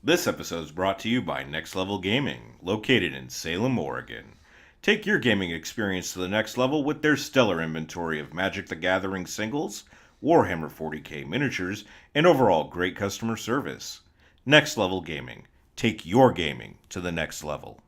This episode is brought to you by Next Level Gaming, located in Salem, Oregon. Take your gaming experience to the next level with their stellar inventory of Magic the Gathering singles, Warhammer 40k miniatures, and overall great customer service. Next Level Gaming. Take your gaming to the next level.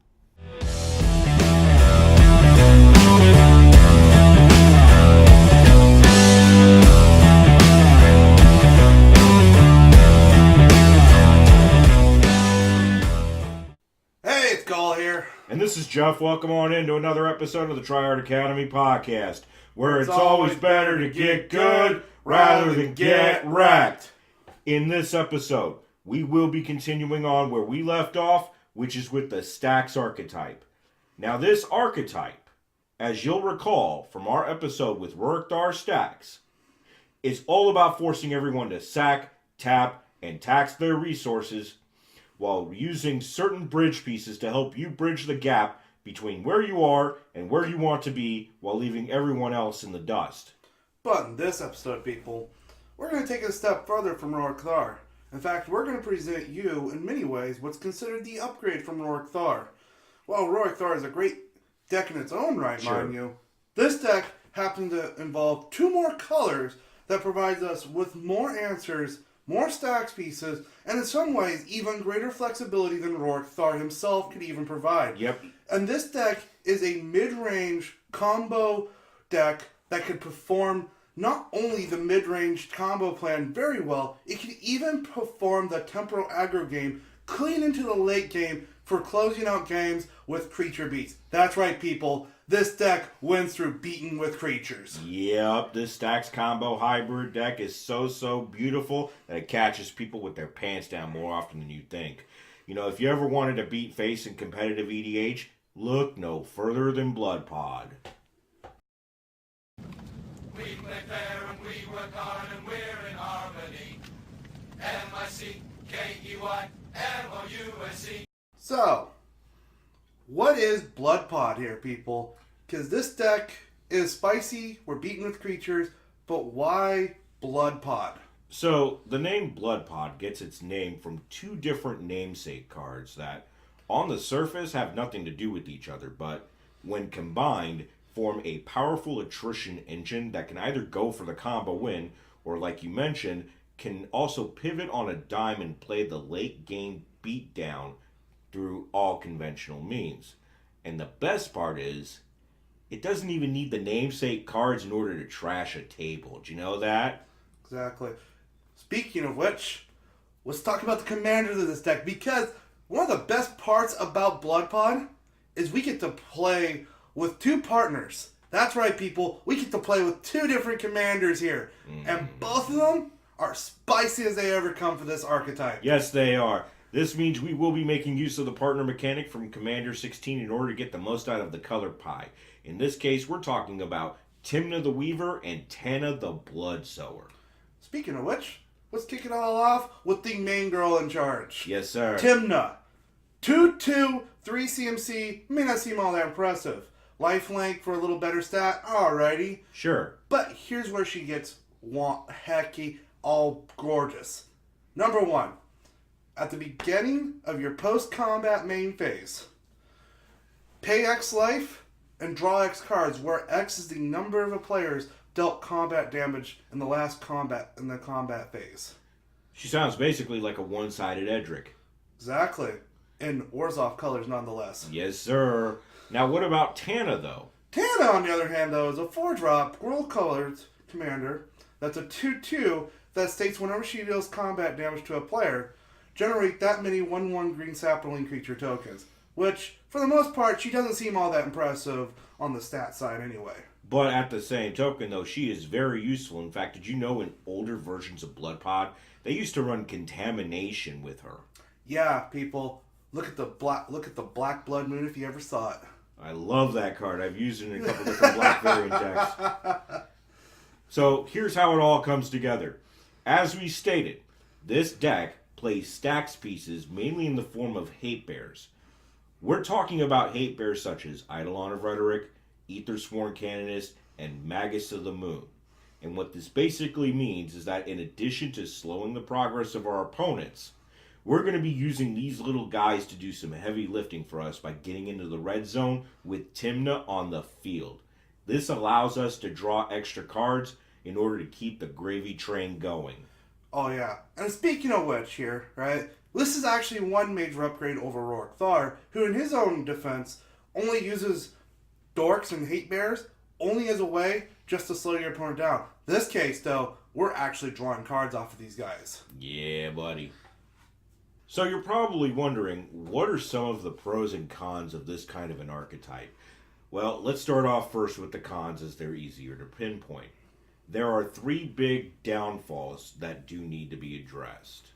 And this is Jeff. Welcome on into another episode of the Tryhard Academy Podcast, where it's always better to get good rather than get wrecked. In this episode, we will be continuing on where we left off, which is with the Stax archetype. Now, this archetype, as you'll recall from our episode with Rorikthar Stax, is all about forcing everyone to sack, tap, and tax their resources while using certain bridge pieces to help you bridge the gap between where you are and where you want to be while leaving everyone else in the dust. But in this episode, people, we're going to take it a step further from Rorikthar. In fact, we're going to present you, in many ways, what's considered the upgrade from Rorikthar. While Rorikthar is a great deck in its own right, mind you, this deck happens to involve two more colors that provides us with more answers, more stacks pieces, and in some ways, even greater flexibility than Rorikthar himself could even provide. Yep. And this deck is a mid-range combo deck that could perform not only the mid-range combo plan very well, it can even perform the temporal aggro game clean into the late game for closing out games with creature beats. That's right, people. This deck wins through beating with creatures. Yep, this stax-combo hybrid deck is so beautiful that it catches people with their pants down more often than you think. You know, if you ever wanted to beat face in competitive EDH, look no further than Blood-Pod. We play fair and we work hard and we're in harmony. MTG So, what is Blood-Pod here, people? Because this deck is spicy, we're beaten with creatures, but why Blood-Pod? So, the name Blood-Pod gets its name from two different namesake cards that, on the surface, have nothing to do with each other, but when combined, form a powerful attrition engine that can either go for the combo win, or like you mentioned, can also pivot on a dime and play the late game beatdown through all conventional means. And the best part is, it doesn't even need the namesake cards in order to trash a table. Do you know that? Exactly. Speaking of which, let's talk about the commanders of this deck, because one of the best parts about Blood-Pod is we get to play with two partners. That's right, people. We get to play with two different commanders here. And both of them are spicy as they ever come for this archetype. Yes, they are. This means we will be making use of the partner mechanic from Commander 16 in order to get the most out of the color pie. In this case, we're talking about Tymna the Weaver and Tana the Bloodsower. Speaking of which, let's kick it all off with the main girl in charge. Yes, sir. Tymna. 2/2, 3 CMC, may not seem all that impressive. Lifelink for a little better stat, alrighty. Sure. But here's where she gets hecky, all gorgeous. Number one, at the beginning of your post-combat main phase, pay X life and draw X cards, where X is the number of players dealt combat damage in the combat phase. She sounds basically like a one-sided Edric. Exactly. In Orzhov colors, nonetheless. Yes, sir. Now, what about Tana, though? Tana, on the other hand, though, is a 4-drop, world-colored commander that's a 2/2 that states whenever she deals combat damage to a player, generate that many 1/1 green sapling creature tokens. Which, for the most part, she doesn't seem all that impressive on the stat side anyway. But at the same token, though, she is very useful. In fact, did you know in older versions of Blood-Pod, they used to run Contamination with her? Yeah, people, look at the Black Blood Moon if you ever saw it. I love that card. I've used it in a couple different Black variant decks. So here's how it all comes together. As we stated, this deck plays stacks pieces mainly in the form of hate bears. We're talking about hate bears such as Eidolon of Rhetoric, Aethersworn Canonist, and Magus of the Moon. And what this basically means is that in addition to slowing the progress of our opponents, We're going to be using these little guys to do some heavy lifting for us by getting into the red zone with Tymna on the field. This allows us to draw extra cards in order to keep the gravy train going. Oh yeah, and speaking of which here, right, this is actually one major upgrade over Rork Thar, who in his own defense only uses dorks and hate bears only as a way just to slow your opponent down. This case, though, we're actually drawing cards off of these guys. Yeah, buddy. So you're probably wondering, what are some of the pros and cons of this kind of an archetype? Well, let's start off first with the cons, as they're easier to pinpoint. There are 3 big downfalls that do need to be addressed.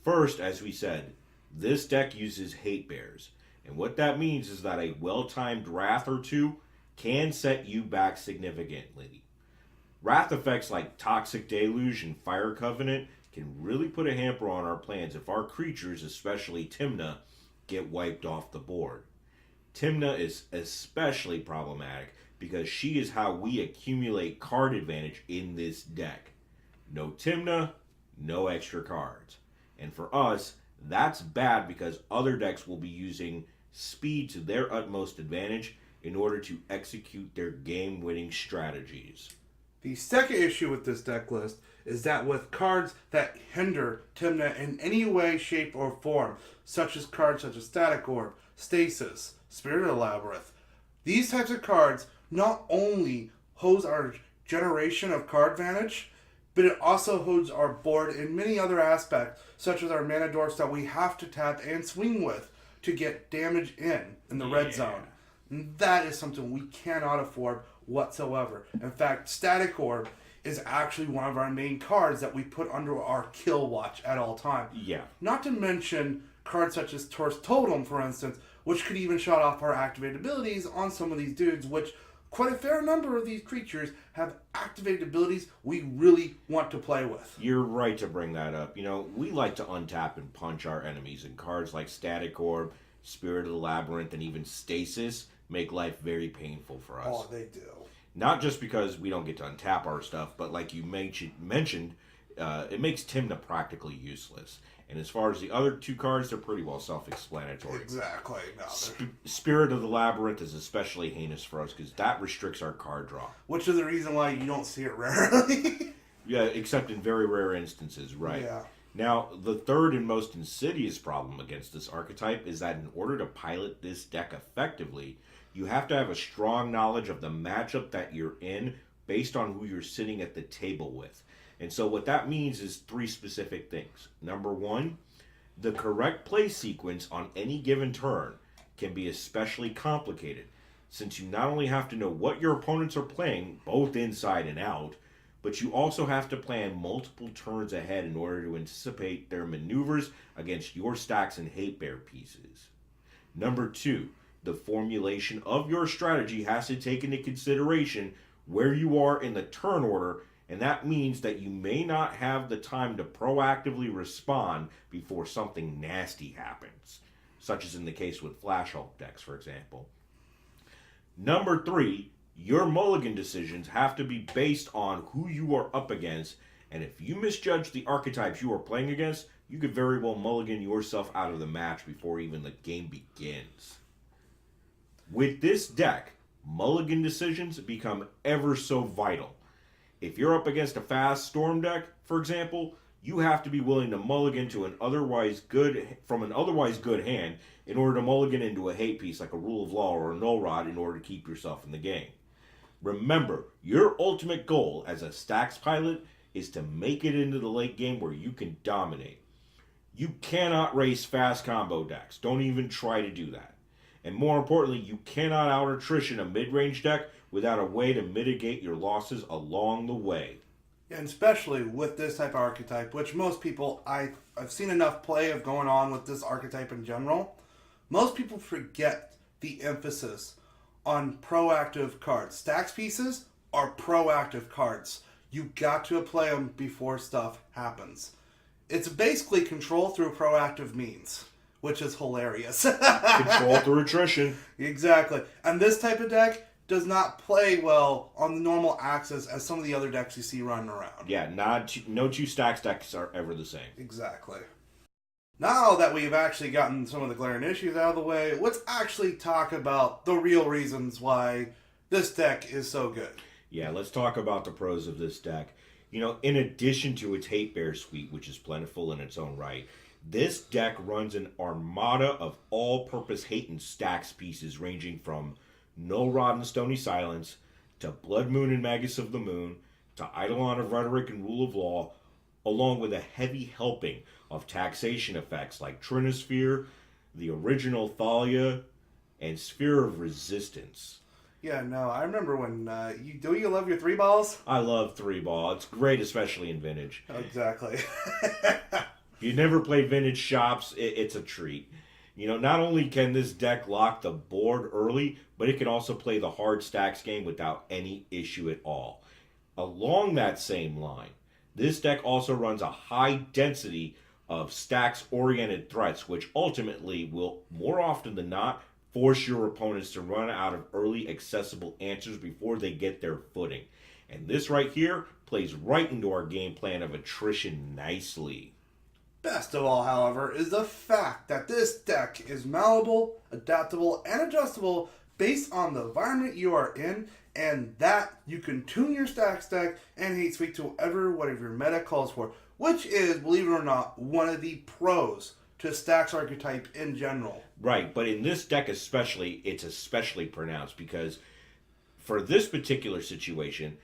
First, as we said, this deck uses hate bears. And what that means is that a well-timed Wrath or 2 can set you back significantly. Wrath effects like Toxic Deluge and Fire Covenant can really put a hamper on our plans if our creatures, especially Tymna, get wiped off the board. Tymna is especially problematic because she is how we accumulate card advantage in this deck. No Tymna, no extra cards. And for us, that's bad because other decks will be using speed to their utmost advantage in order to execute their game-winning strategies. The second issue with this deck list is that with cards that hinder Tymna in any way, shape, or form, such as cards such as Static Orb, Stasis, Spirit of the Labyrinth, these types of cards not only hose our generation of card advantage, but it also holds our board in many other aspects, such as our mana dorks that we have to tap and swing with to get damage in the red zone. And that is something we cannot afford whatsoever. In fact, Static Orb is actually one of our main cards that we put under our kill watch at all time. Yeah. Not to mention cards such as Tor's Totem, for instance, which could even shut off our activated abilities on some of these dudes, which quite a fair number of these creatures have activated abilities we really want to play with. You're right to bring that up. You know, we like to untap and punch our enemies, and cards like Static Orb, Spirit of the Labyrinth, and even Stasis make life very painful for us. Oh, they do. Not just because we don't get to untap our stuff, but like you mentioned, it makes Tymna practically useless. And as far as the other 2 cards, they're pretty well self-explanatory. Exactly. No, Spirit of the Labyrinth is especially heinous for us because that restricts our card draw. which is the reason why you don't see it rarely. Yeah, except in very rare instances, right? Yeah. Now, the third and most insidious problem against this archetype is that in order to pilot this deck effectively, you have to have a strong knowledge of the matchup that you're in based on who you're sitting at the table with. And so what that means is 3 specific things. Number 1, the correct play sequence on any given turn can be especially complicated, since you not only have to know what your opponents are playing, both inside and out, but you also have to plan multiple turns ahead in order to anticipate their maneuvers against your stacks and hate bear pieces. Number 2, the formulation of your strategy has to take into consideration where you are in the turn order, and that means that you may not have the time to proactively respond before something nasty happens, such as in the case with Flash Hulk decks, for example. Number 3, your mulligan decisions have to be based on who you are up against, and if you misjudge the archetypes you are playing against, you could very well mulligan yourself out of the match before even the game begins. With this deck, mulligan decisions become ever so vital. If you're up against a fast storm deck, for example, you have to be willing to mulligan to an otherwise good hand in order to mulligan into a hate piece like a Rule of Law or a Null Rod in order to keep yourself in the game. Remember, your ultimate goal as a stacks pilot is to make it into the late game where you can dominate. You cannot race fast combo decks. Don't even try to do that. And more importantly, you cannot out-attrition a mid-range deck without a way to mitigate your losses along the way. And especially with this type of archetype, which most people, I've seen enough play of going on with this archetype in general, most people forget the emphasis on proactive cards. Stacks pieces are proactive cards. You got to play them before stuff happens. It's basically control through proactive means, which is hilarious. Control through attrition. Exactly. And this type of deck does not play well on the normal axis as some of the other decks you see running around. Yeah, no two stacks decks are ever the same. Exactly. Now that we've actually gotten some of the glaring issues out of the way, let's actually talk about the real reasons why this deck is so good. Yeah, let's talk about the pros of this deck. In addition to its Hate Bear suite, which is plentiful in its own right, this deck runs an armada of all-purpose hate and stacks pieces ranging from No Rod and Stony Silence to Blood Moon and Magus of the Moon to Eidolon of Rhetoric and Rule of Law, along with a heavy helping of taxation effects like Trinosphere, the original Thalia, and Sphere of Resistance. Yeah, no, I remember when you love your 3 balls? I love 3-ball. It's great, especially in Vintage. Exactly. If you never play Vintage Shops, it's a treat. Not only can this deck lock the board early, but it can also play the hard stacks game without any issue at all. Along that same line, this deck also runs a high density of stacks-oriented threats, which ultimately will, more often than not, force your opponents to run out of early accessible answers before they get their footing. And this right here plays right into our game plan of attrition nicely. Best of all, however, is the fact that this deck is malleable, adaptable, and adjustable based on the environment you are in, and that you can tune your stacks deck and hate suite to whatever your meta calls for, which is, believe it or not, one of the pros to stacks archetype in general. Right, but in this deck especially, it's especially pronounced because for this particular situation,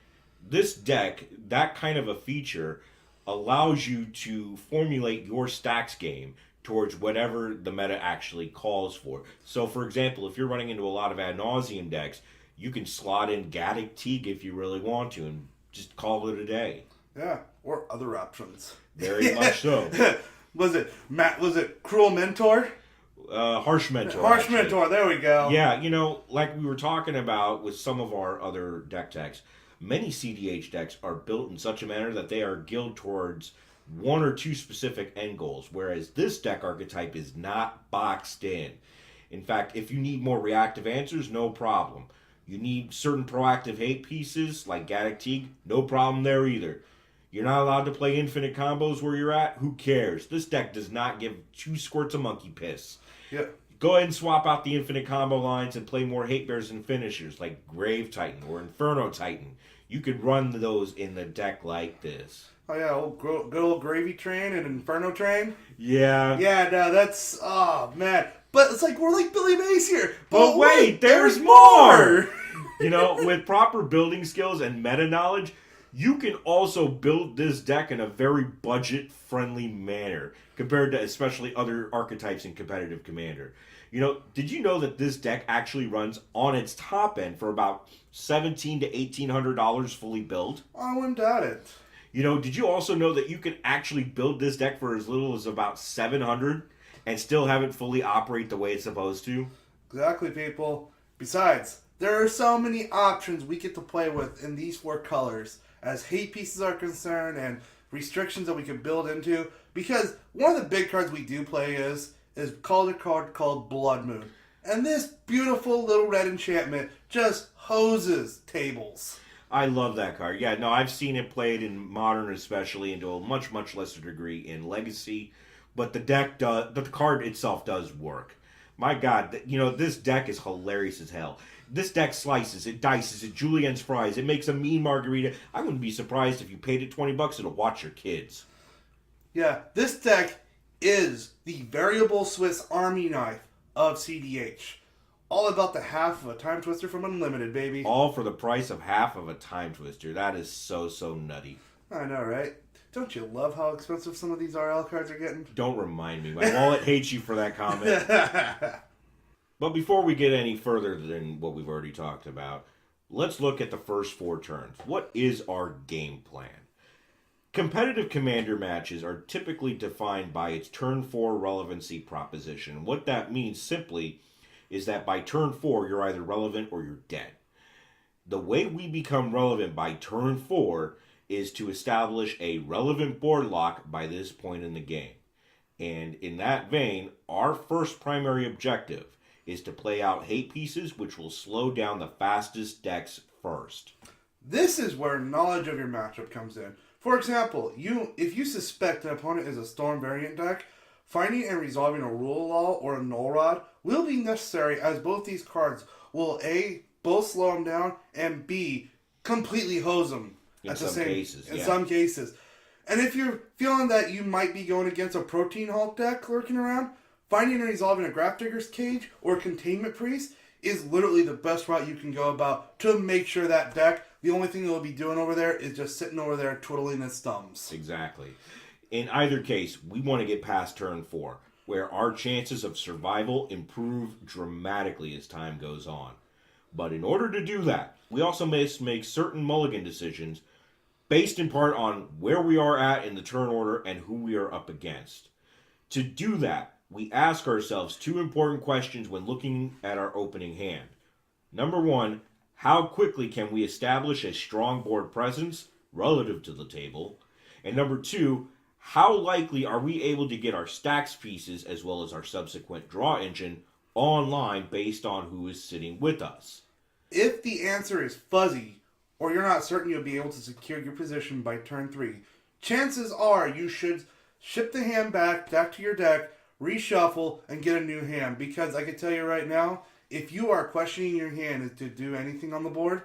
this deck, that kind of a feature allows you to formulate your stacks game towards whatever the meta actually calls for. So, for example, if you're running into a lot of ad nauseum decks, you can slot in Gaddock Teague if you really want to and just call it a day. Yeah, or other options. Very much so. Was it Cruel Mentor? Harsh Mentor. Harsh actually. Mentor, there we go. Yeah, like we were talking about with some of our other deck techs, many cEDH decks are built in such a manner that they are geared towards one or two specific end goals, whereas this deck archetype is not boxed in. In fact, if you need more reactive answers, no problem. You need certain proactive hate pieces like Gaddock Teague, no problem there either. You're not allowed to play infinite combos where you're at? Who cares? This deck does not give 2 squirts of monkey piss. Yeah. Go ahead and swap out the infinite combo lines and play more hate bears and finishers like Grave Titan or Inferno Titan. You could run those in the deck like this. Oh yeah, good old Gravy Train and Inferno Train. Yeah. Yeah, no, that's, oh man. But it's like, we're like Billy Mays here. But wait, there's more! With proper building skills and meta knowledge, you can also build this deck in a very budget-friendly manner compared to especially other archetypes in competitive Commander. Did you know that this deck actually runs on its top end for about $1,700 to $1,800 fully built? I wouldn't doubt it. Did you also know that you can actually build this deck for as little as about $700 and still have it fully operate the way it's supposed to? Exactly, people. Besides, there are so many options we get to play with in these 4 colors as hate pieces are concerned and restrictions that we can build into. Because one of the big cards we do play is called a card called Blood Moon. And this beautiful little red enchantment just hoses tables. I love that card. Yeah, no, I've seen it played in Modern especially, and to a much, much lesser degree in Legacy. But the card itself does work. My God, this deck is hilarious as hell. This deck slices, it dices, it julienne's fries, it makes a mean margarita. I wouldn't be surprised if you paid it $20 to watch your kids. Yeah, this deck is the variable Swiss Army knife of cEDH. All about the half of a Time Twister from Unlimited, baby. All for the price of half of a Time Twister. That is so, so nutty. I know, right? Don't you love how expensive some of these RL cards are getting? Don't remind me. My wallet hates you for that comment. But before we get any further than what we've already talked about, let's look at the first 4 turns. What is our game plan? Competitive Commander matches are typically defined by its turn 4 relevancy proposition. What that means simply is that by turn 4, you're either relevant or you're dead. The way we become relevant by turn 4 is to establish a relevant board lock by this point in the game. And in that vein, our first primary objective is to play out hate pieces, which will slow down the fastest decks first. This is where knowledge of your matchup comes in. For example, if you suspect an opponent is a Storm variant deck, finding and resolving a Rule Law or a Null Rod will be necessary, as both these cards will A, both slow them down, and B, completely hose them. In some cases. And if you're feeling that you might be going against a Protein Hulk deck lurking around, finding and resolving a Grafdigger's Cage or Containment Priest is literally the best route you can go about to make sure that deck, the only thing it'll be doing over there is just sitting over there twiddling its thumbs. Exactly. In either case, we want to get past turn 4, where our chances of survival improve dramatically as time goes on. But in order to do that, we also must make certain mulligan decisions based in part on where we are at in the turn order and who we are up against. To do that, we ask ourselves 2 important questions when looking at our opening hand. Number 1, how quickly can we establish a strong board presence relative to the table? And number 2, how likely are we able to get our stacks pieces as well as our subsequent draw engine online based on who is sitting with us? If the answer is fuzzy, or you're not certain you'll be able to secure your position by turn 3, chances are you should ship the hand back to your deck, reshuffle, and get a new hand. Because I can tell you right now, if you are questioning your hand to do anything on the board,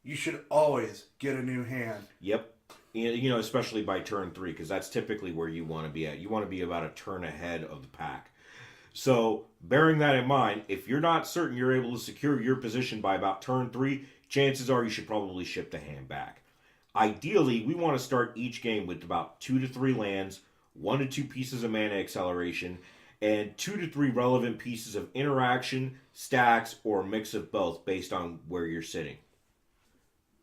you should always get a new hand. Yep. Especially by turn 3, because that's typically where you want to be at. You want to be about a turn ahead of the pack. So, bearing that in mind, if you're not certain you're able to secure your position by about turn 3, chances are you should probably ship the hand back. Ideally, we want to start each game with about 2 to 3 lands, 1 to 2 pieces of mana acceleration, and 2 to 3 relevant pieces of interaction, stacks, or a mix of both based on where you're sitting.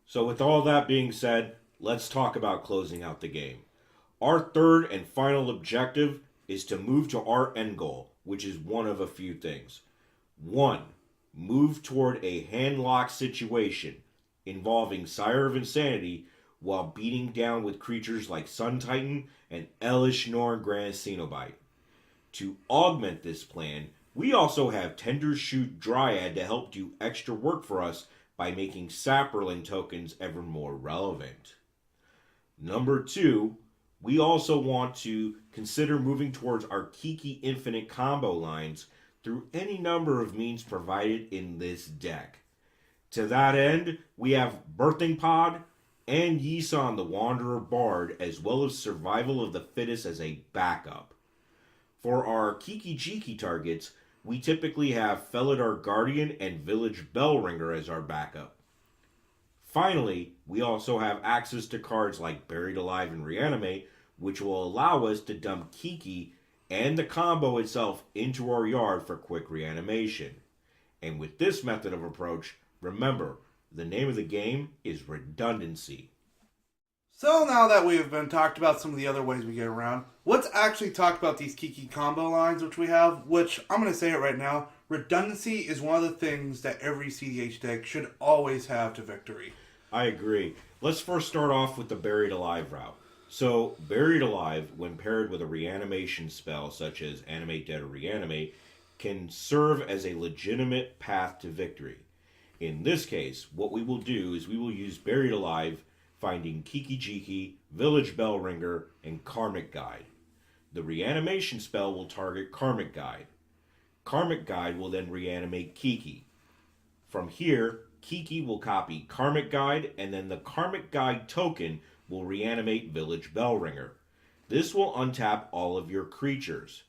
So with all that being said, let's talk about closing out the game. Our third and final objective is to move to our end goal, which is one of a few things. 1. Move toward a hand-lock situation involving Sire of Insanity while beating down with creatures like Sun Titan and Elish Norn Grand Cenobite. To augment this plan, we also have Tender Shoot Dryad to help do extra work for us by making Saproling tokens ever more relevant. Number 2, we also want to consider moving towards our Kiki Infinite combo lines through any number of means provided in this deck. To that end, we have Birthing Pod and Yisan the Wanderer Bard, as well as Survival of the Fittest as a backup. For our Kiki-Jiki targets, we typically have Felidar Guardian and Village Bellringer as our backup. Finally, we also have access to cards like Buried Alive and Reanimate, which will allow us to dump Kiki and the combo itself into our yard for quick reanimation. And with this method of approach, remember, the name of the game is redundancy. So now that we've been talked about some of the other ways we get around, let's actually talk about these Kiki combo lines which we have, which I'm going to say it right now, redundancy is one of the things that every cEDH deck should always have to victory. I agree. Let's first start off with the Buried Alive route. So, Buried Alive, when paired with a reanimation spell such as Animate Dead or Reanimate, can serve as a legitimate path to victory. In this case, what we will do is we will use Buried Alive, finding Kiki-Jiki, Village Bellringer, and Karmic Guide. The reanimation spell will target Karmic Guide. Karmic Guide will then reanimate Kiki. From here, Kiki will copy Karmic Guide, and then the Karmic Guide token will reanimate Village Bellringer. This will untap all of your creatures.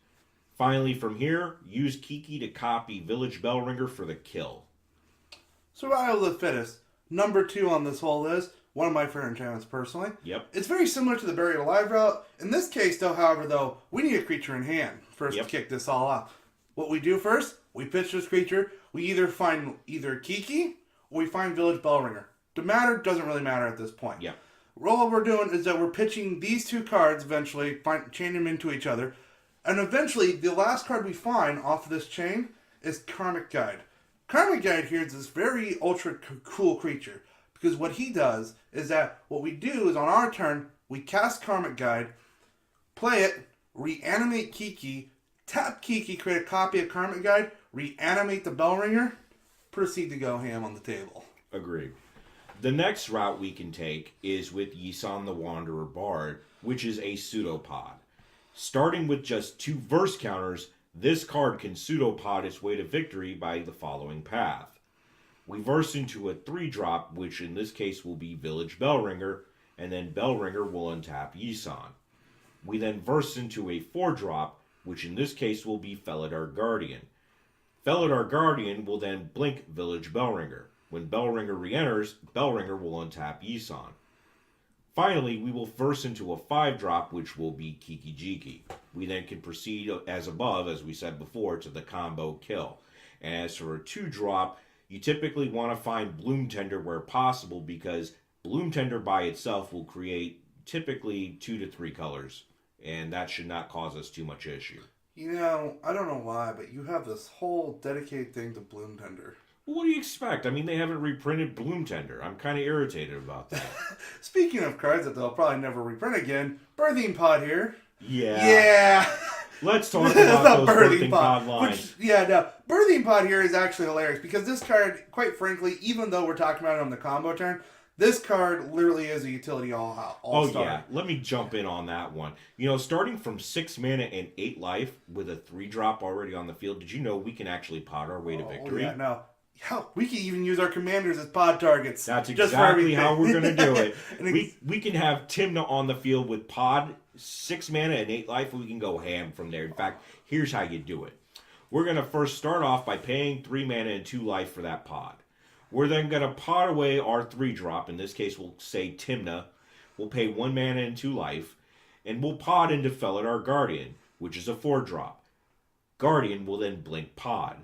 Finally, from here, use Kiki to copy Village Bellringer for the kill. Survival of the Fittest, number 2 on this whole list. One of my favorite enchantments, personally. Yep. It's very similar to the Buried Alive route. In this case, though, we need a creature in hand first to kick this all off. What we do first, we pitch this creature. We either find Kiki or we find Village Bellringer. Doesn't really matter at this point. Yep. All we're doing is that we're pitching these 2 cards eventually, chain them into each other. And eventually, the last card we find off of this chain is Karmic Guide. Karmic Guide here is this very ultra cool creature. Because what he does is that what we do is on our turn, we cast Karmic Guide, play it, reanimate Kiki, tap Kiki, create a copy of Karmic Guide, reanimate the Bellringer, proceed to go ham on the table. Agreed. The next route we can take is with Yisan the Wanderer Bard, which is a Pseudo-Pod. Starting with just 2 verse counters, this card can Pseudo-Pod its way to victory by the following path. We verse into a 3-drop, which in this case will be Village Bellringer, and then Bellringer will untap Yisan. We then verse into a 4-drop, which in this case will be Felidar Guardian. Felidar Guardian will then blink Village Bellringer. When Bellringer re-enters, Bellringer will untap Yisan. Finally, we will verse into a 5-drop, which will be Kiki-Jiki. We then can proceed as above, as we said before, to the combo kill. And as for a 2-drop, you typically want to find Bloom Tender where possible, because Bloom Tender by itself will create typically 2 to 3 colors, and that should not cause us too much issue. You know, I don't know why, but you have this whole dedicated thing to Bloom Tender. What do you expect? I mean, they haven't reprinted Bloom Tender. I'm kind of irritated about that. Speaking of cards that they'll probably never reprint again, Birthing Pod here. Yeah. Let's talk about those Birthing Pod lines. Birthing Pod here is actually hilarious because this card, quite frankly, even though we're talking about it on the combo turn, this card literally is a utility all-star. Oh, yeah. Let me jump in on that one. You know, starting from 6 mana and 8 life with a 3-drop already on the field, did you know we can actually pod our way to victory? Yeah, no. Hell, we can even use our commanders as pod targets. That's exactly how we're going to do it. We can have Tymna on the field with pod, 6 mana and 8 life, and we can go ham from there. In fact, here's how you do it. We're going to first start off by paying 3 mana and 2 life for that pod. We're then going to pod away our 3-drop. In this case, we'll say Tymna. We'll pay 1 mana and 2 life, and we'll pod into Felidar Guardian, which is a 4-drop. Guardian will then blink pod.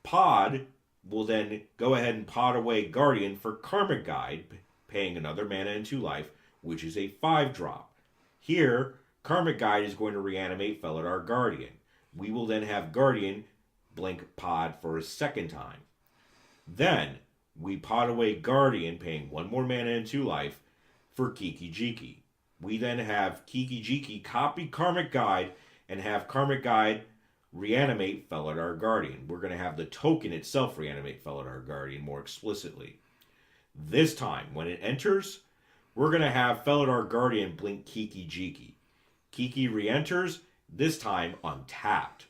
Pod will then go ahead and pod away Guardian for Karmic Guide, paying another mana and 2 life, which is a 5-drop. Here, Karmic Guide is going to reanimate Felidar Guardian. We will then have Guardian blink pod for a second time. Then, we pod away Guardian, paying 1 more mana and 2 life, for Kiki-Jiki. We then have Kiki-Jiki copy Karmic Guide, and have Karmic Guide reanimate Felidar Guardian. We're going to have the token itself reanimate Felidar Guardian more explicitly. This time, when it enters, we're going to have Felidar Guardian blink Kiki-Jiki. Kiki re-enters, this time untapped.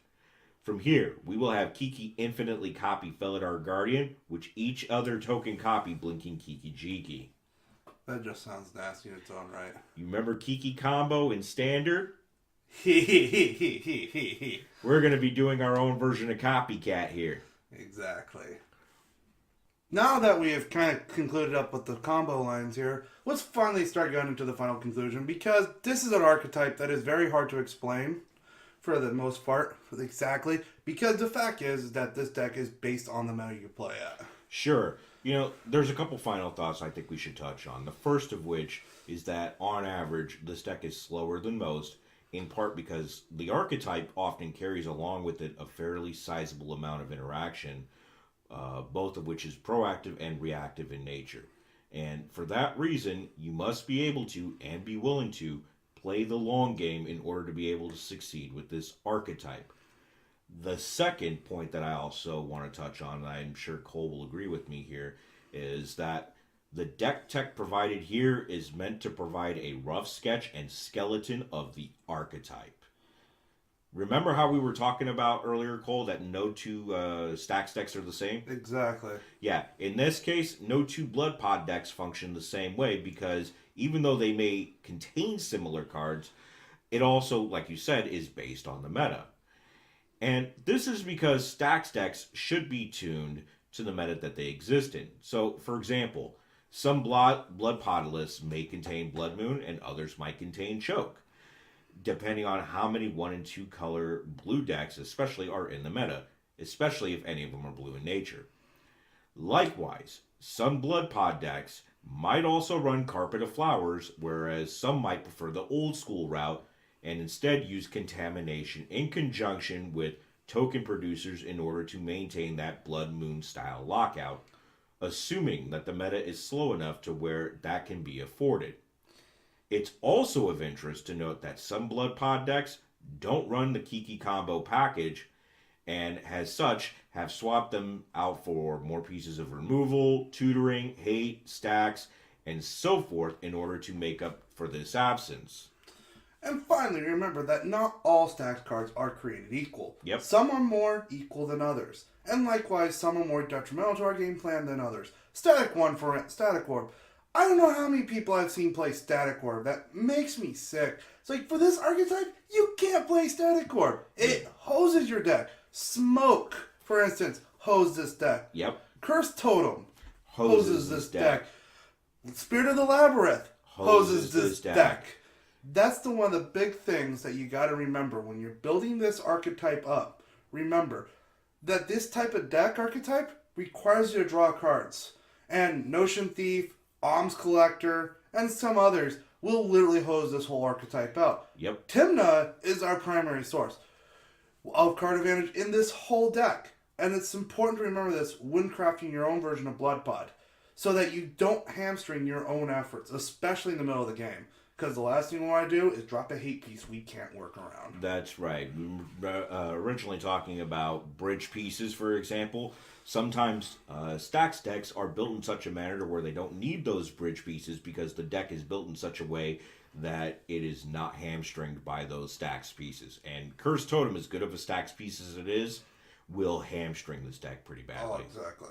From here, we will have Kiki infinitely copy Felidar Guardian, which each other token copy blinking Kiki-Jiki. That just sounds nasty in its own right. You remember Kiki combo in Standard? We're We're going to be doing our own version of Copycat here. Exactly. Now that we have kind of concluded up with the combo lines here, let's finally start going into the final conclusion, because this is an archetype that is very hard to explain for the most part, exactly, because the fact is that this deck is based on the meta you play at. Sure. You know, there's a couple final thoughts I think we should touch on. The first of which is that, on average, this deck is slower than most, in part because the archetype often carries along with it a fairly sizable amount of interaction, both of which is proactive and reactive in nature. And for that reason, you must be able to, and be willing to, play the long game in order to be able to succeed with this archetype. The second point that I also want to touch on, and I'm sure Cole will agree with me here, is that the deck tech provided here is meant to provide a rough sketch and skeleton of the archetype. Remember how we were talking about earlier, Cole, that no 2 stacks decks are the same? Exactly. Yeah, in this case, no 2 blood pod decks function the same way, because even though they may contain similar cards, it also, like you said, is based on the meta. And this is because stacks decks should be tuned to the meta that they exist in. So, for example, some blood pod lists may contain Blood Moon, and others might contain Choke, depending on how many 1 and 2 color blue decks especially are in the meta, especially if any of them are blue in nature. Likewise, some blood pod decks might also run Carpet of Flowers, whereas some might prefer the old school route and instead use Contamination in conjunction with token producers in order to maintain that Blood Moon style lockout, assuming that the meta is slow enough to where that can be afforded. It's also of interest to note that some blood pod decks don't run the Kiki-Combo package, and as such have swapped them out for more pieces of removal, tutoring, hate, stacks, and so forth in order to make up for this absence. And finally, remember that not all stacked cards are created equal. Yep. Some are more equal than others. And likewise, some are more detrimental to our game plan than others. Static Orb. I don't know how many people I've seen play Static Orb. That makes me sick. It's like, for this archetype, you can't play Static Orb. It hoses your deck. Smoke, for instance, hoses this deck. Yep. Cursed Totem hoses this deck. Spirit of the Labyrinth hoses this deck. That's one of the big things that you got to remember when you're building this archetype up. Remember that this type of deck archetype requires you to draw cards. And Notion Thief, Alms Collector, and some others will literally hose this whole archetype out. Yep. Tymna is our primary source of card advantage in this whole deck. And it's important to remember this when crafting your own version of Blood-Pod, so that you don't hamstring your own efforts, especially in the middle of the game. Because the last thing we want to do is drop a hate piece we can't work around. That's right. We were originally talking about bridge pieces, for example. Sometimes stacks decks are built in such a manner to where they don't need those bridge pieces because the deck is built in such a way that it is not hamstringed by those stacks pieces. And Cursed Totem, as good of a stacks piece as it is, will hamstring this deck pretty badly. Oh, exactly.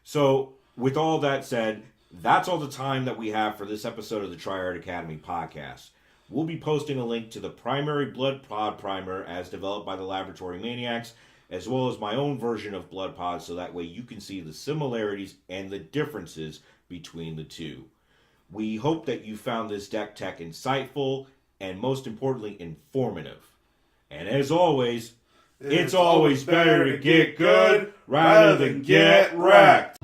So, with all that said, that's all the time that we have for this episode of the Tryhard Academy Podcast. We'll be posting a link to the primary Blood-Pod primer as developed by the Laboratory Maniacs, as well as my own version of Blood-Pod, so that way you can see the similarities and the differences between the two. We hope that you found this deck tech insightful and, most importantly, informative. And as always, it's always better to get good rather than get wrecked.